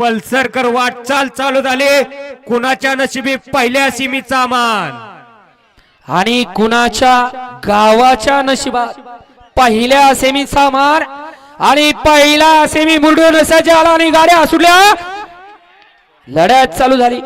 पल्सरकर वाटचाल चालू झाली। कुणाच्या नशिबी पहिल्या सीमीचा मान आणि कुणाच्या गावाच्या नशिबात पहिल्या सेमीचा मान आणि पहिला सेमी मुरडून सज्जाला आणि गाड्या सुटल्या। लढत चालू झाली।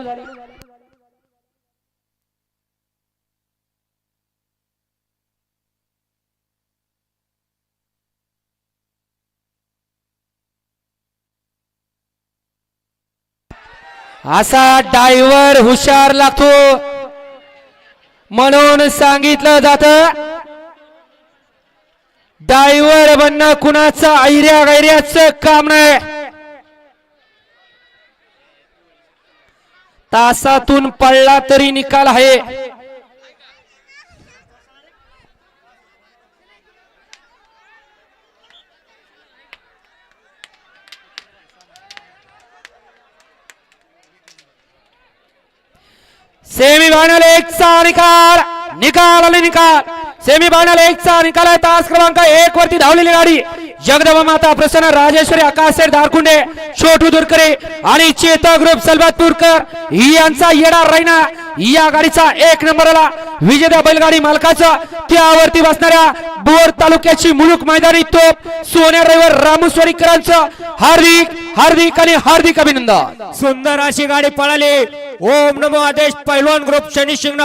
असा ड्रायव्हर हुशार लागतो म्हणून सांगितलं जातं ड्रायव्हर बनणं कुणाचं ऐर्या गैर्याचं काम नाही। तासातून पडला तरी निकाल आहे। सेमीफायनल 1 चा निकाल सेमीफायनल 1 चा निकाल आहे। तास क्रमांक 1 वरती धावलेली गाडी जगदंबा माता प्रसन्न राजेश्वरी आकाशेर दारकुंडे छोटू दुरकरे आणि चेतक ग्रुप सलबतपूरकर यांचा येडा रैना या गाडीचा 1 नंबरला विजेता बैलगाडी मालकाचा त्यावरती बसणाऱ्या बोर तालुक्याची मुलुक मैदानी तोप सोन्या ड्रायव्हर रामेश्वरीकरांचं हार्दिक अभिनंदन। सुंदर अशी गाडी पळाली। ओम नमो आदेश पैलवान ग्रुप शनी शिंगणा